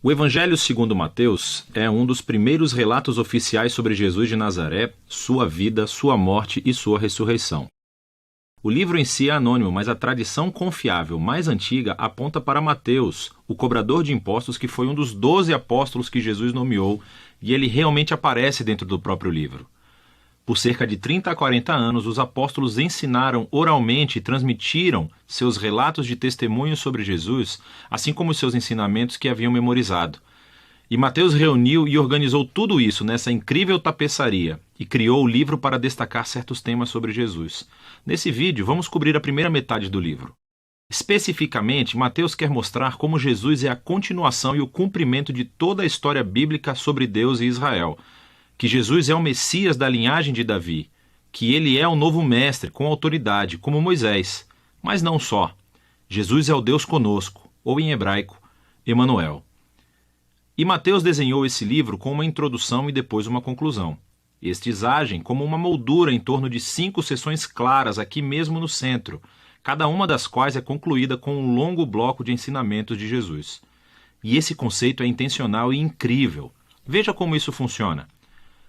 O Evangelho segundo Mateus é um dos primeiros relatos oficiais sobre Jesus de Nazaré, sua vida, sua morte e sua ressurreição. O livro em si é anônimo, mas a tradição confiável mais antiga aponta para Mateus, o cobrador de impostos que foi um dos 12 apóstolos que Jesus nomeou, e ele realmente aparece dentro do próprio livro. Por cerca de 30 a 40 anos, os apóstolos ensinaram oralmente e transmitiram seus relatos de testemunho sobre Jesus, assim como os seus ensinamentos que haviam memorizado. E Mateus reuniu e organizou tudo isso nessa incrível tapeçaria e criou o livro para destacar certos temas sobre Jesus. Nesse vídeo, vamos cobrir a primeira metade do livro. Especificamente, Mateus quer mostrar como Jesus é a continuação e o cumprimento de toda a história bíblica sobre Deus e Israel, que Jesus é o Messias da linhagem de Davi, que ele é o novo mestre com autoridade, como Moisés. Mas não só. Jesus é o Deus conosco, ou em hebraico, Emanuel. E Mateus desenhou esse livro com uma introdução e depois uma conclusão. Estes agem como uma moldura em torno de 5 seções claras aqui mesmo no centro, cada uma das quais é concluída com um longo bloco de ensinamentos de Jesus. E esse conceito é intencional e incrível. Veja como isso funciona.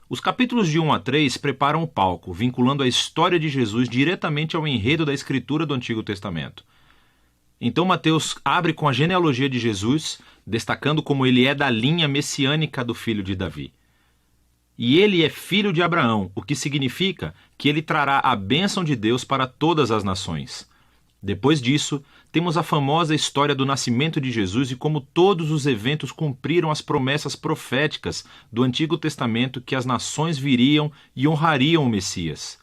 Os capítulos de 1 a 3 preparam o palco, vinculando a história de Jesus diretamente ao enredo da Escritura do Antigo Testamento. Então Mateus abre com a genealogia de Jesus, destacando como ele é da linha messiânica do filho de Davi. E ele é filho de Abraão, o que significa que ele trará a bênção de Deus para todas as nações. Depois disso, temos a famosa história do nascimento de Jesus e como todos os eventos cumpriram as promessas proféticas do Antigo Testamento que as nações viriam e honrariam o Messias.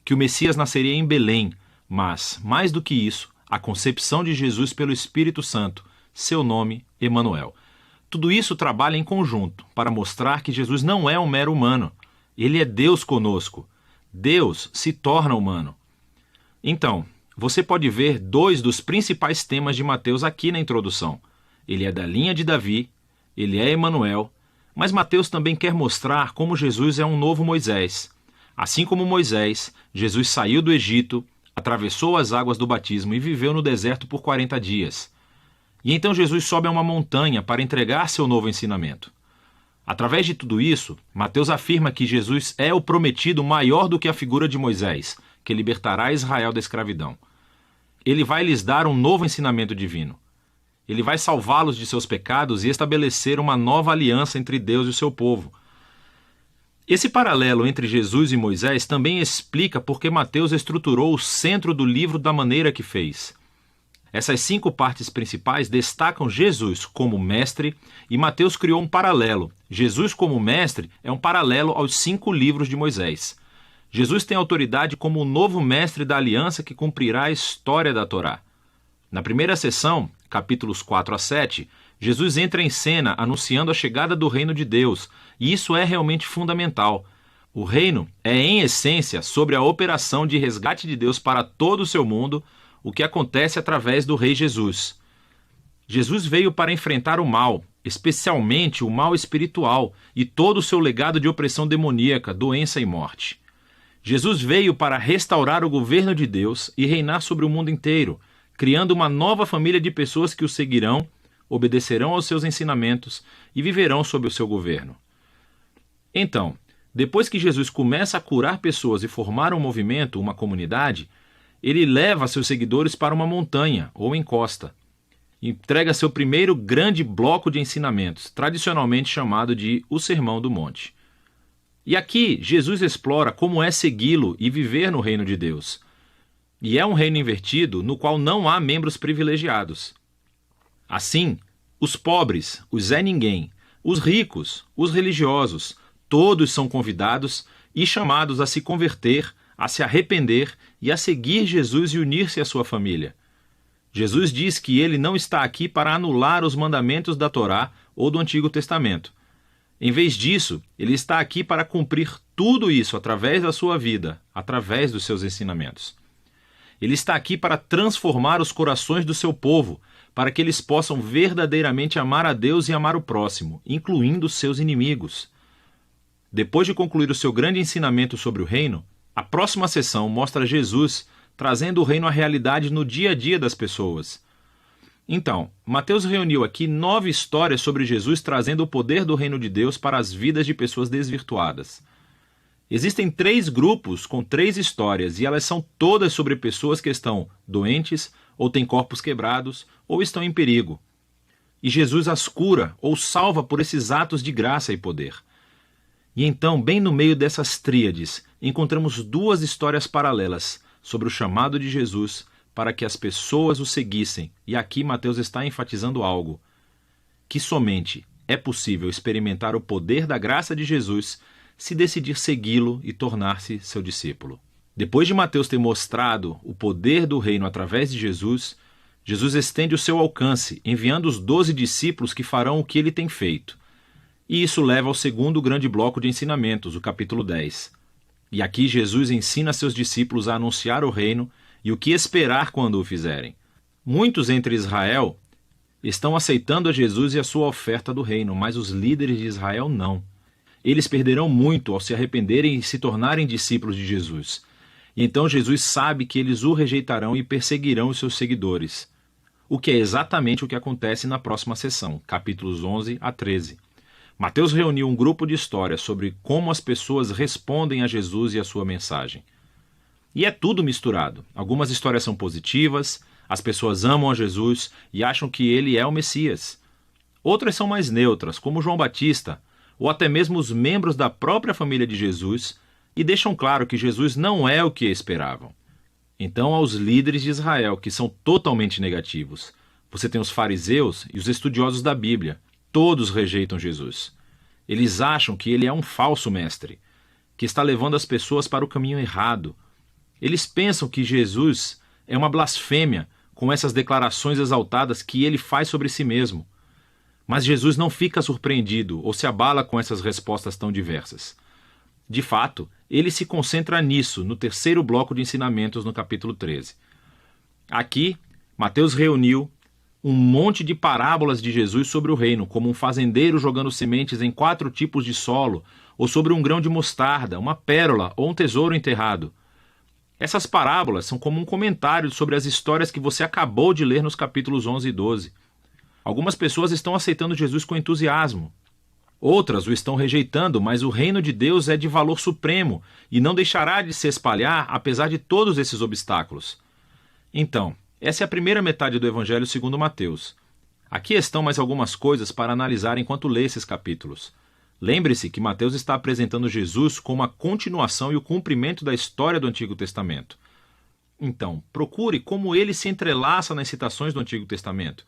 Que o Messias nasceria em Belém, mas, mais do que isso, a concepção de Jesus pelo Espírito Santo, seu nome, Emanuel. Tudo isso trabalha em conjunto para mostrar que Jesus não é um mero humano. Ele é Deus conosco. Deus se torna humano. Então, você pode ver 2 dos principais temas de Mateus aqui na introdução. Ele é da linha de Davi, ele é Emanuel, mas Mateus também quer mostrar como Jesus é um novo Moisés. Assim como Moisés, Jesus saiu do Egito, atravessou as águas do batismo e viveu no deserto por 40 dias. E então Jesus sobe a uma montanha para entregar seu novo ensinamento. Através de tudo isso, Mateus afirma que Jesus é o prometido maior do que a figura de Moisés, que libertará Israel da escravidão. Ele vai lhes dar um novo ensinamento divino. Ele vai salvá-los de seus pecados e estabelecer uma nova aliança entre Deus e o seu povo. Esse paralelo entre Jesus e Moisés também explica por que Mateus estruturou o centro do livro da maneira que fez. Essas 5 partes principais destacam Jesus como mestre e Mateus criou um paralelo. Jesus como mestre é um paralelo aos 5 livros de Moisés. Jesus tem autoridade como o novo mestre da aliança que cumprirá a história da Torá. Na primeira sessão, capítulos 4 a 7, Jesus entra em cena anunciando a chegada do reino de Deus, e isso é realmente fundamental. O reino é, em essência, sobre a operação de resgate de Deus para todo o seu mundo, o que acontece através do Rei Jesus. Jesus veio para enfrentar o mal, especialmente o mal espiritual, e todo o seu legado de opressão demoníaca, doença e morte. Jesus veio para restaurar o governo de Deus e reinar sobre o mundo inteiro, criando uma nova família de pessoas que o seguirão, obedecerão aos seus ensinamentos e viverão sob o seu governo. Então, depois que Jesus começa a curar pessoas e formar um movimento, uma comunidade, ele leva seus seguidores para uma montanha ou encosta. Entrega seu primeiro grande bloco de ensinamentos, tradicionalmente chamado de o Sermão do Monte. E aqui, Jesus explora como é segui-lo e viver no reino de Deus. E é um reino invertido no qual não há membros privilegiados. Assim, os pobres, os Zé-Ninguém, os ricos, os religiosos, todos são convidados e chamados a se converter, a se arrepender e a seguir Jesus e unir-se à sua família. Jesus diz que ele não está aqui para anular os mandamentos da Torá ou do Antigo Testamento. Em vez disso, ele está aqui para cumprir tudo isso através da sua vida, através dos seus ensinamentos. Ele está aqui para transformar os corações do seu povo, para que eles possam verdadeiramente amar a Deus e amar o próximo, incluindo seus inimigos. Depois de concluir o seu grande ensinamento sobre o reino, a próxima sessão mostra Jesus trazendo o reino à realidade no dia a dia das pessoas. Então, Mateus reuniu aqui 9 histórias sobre Jesus trazendo o poder do reino de Deus para as vidas de pessoas desvirtuadas. Existem 3 grupos com 3 histórias e elas são todas sobre pessoas que estão doentes, ou têm corpos quebrados, ou estão em perigo. E Jesus as cura ou salva por esses atos de graça e poder. E então, bem no meio dessas tríades, encontramos 2 histórias paralelas sobre o chamado de Jesus para que as pessoas o seguissem. E aqui Mateus está enfatizando algo: que somente é possível experimentar o poder da graça de Jesus se decidir segui-lo e tornar-se seu discípulo. Depois de Mateus ter mostrado o poder do reino através de Jesus, Jesus estende o seu alcance, enviando os 12 discípulos que farão o que ele tem feito. E isso leva ao segundo grande bloco de ensinamentos, o capítulo 10. E aqui Jesus ensina seus discípulos a anunciar o reino e o que esperar quando o fizerem. Muitos entre Israel estão aceitando a Jesus e a sua oferta do reino, mas os líderes de Israel não. Eles perderão muito ao se arrependerem e se tornarem discípulos de Jesus. E então Jesus sabe que eles o rejeitarão e perseguirão os seus seguidores. O que é exatamente o que acontece na próxima sessão, capítulos 11 a 13. Mateus reuniu um grupo de histórias sobre como as pessoas respondem a Jesus e a sua mensagem. E é tudo misturado. Algumas histórias são positivas, as pessoas amam a Jesus e acham que ele é o Messias. Outras são mais neutras, como João Batista, ou até mesmo os membros da própria família de Jesus, e deixam claro que Jesus não é o que esperavam. Então, aos líderes de Israel, que são totalmente negativos, você tem os fariseus e os estudiosos da Bíblia. Todos rejeitam Jesus. Eles acham que ele é um falso mestre, que está levando as pessoas para o caminho errado. Eles pensam que Jesus é uma blasfêmia com essas declarações exaltadas que ele faz sobre si mesmo. Mas Jesus não fica surpreendido ou se abala com essas respostas tão diversas. De fato, ele se concentra nisso no terceiro bloco de ensinamentos no capítulo 13. Aqui, Mateus reuniu um monte de parábolas de Jesus sobre o reino, como um fazendeiro jogando sementes em 4 tipos de solo, ou sobre um grão de mostarda, uma pérola ou um tesouro enterrado. Essas parábolas são como um comentário sobre as histórias que você acabou de ler nos capítulos 11 e 12. Algumas pessoas estão aceitando Jesus com entusiasmo. Outras o estão rejeitando, mas o reino de Deus é de valor supremo e não deixará de se espalhar apesar de todos esses obstáculos. Então, essa é a primeira metade do Evangelho segundo Mateus. Aqui estão mais algumas coisas para analisar enquanto lê esses capítulos. Lembre-se que Mateus está apresentando Jesus como a continuação e o cumprimento da história do Antigo Testamento. Então, procure como ele se entrelaça nas citações do Antigo Testamento.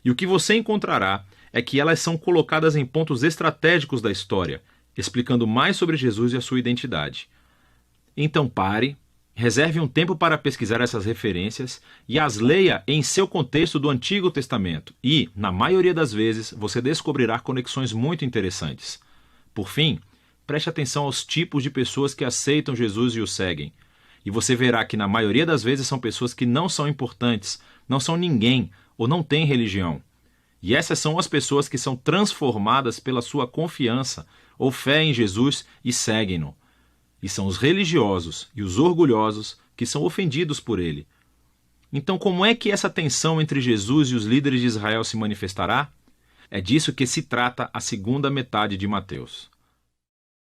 E o que você encontrará é que elas são colocadas em pontos estratégicos da história, explicando mais sobre Jesus e a sua identidade. Então pare, reserve um tempo para pesquisar essas referências e as leia em seu contexto do Antigo Testamento e, na maioria das vezes, você descobrirá conexões muito interessantes. Por fim, preste atenção aos tipos de pessoas que aceitam Jesus e o seguem. E você verá que na maioria das vezes são pessoas que não são importantes, não são ninguém ou não têm religião. E essas são as pessoas que são transformadas pela sua confiança ou fé em Jesus e seguem-no. E são os religiosos e os orgulhosos que são ofendidos por ele. Então, como é que essa tensão entre Jesus e os líderes de Israel se manifestará? É disso que se trata a segunda metade de Mateus.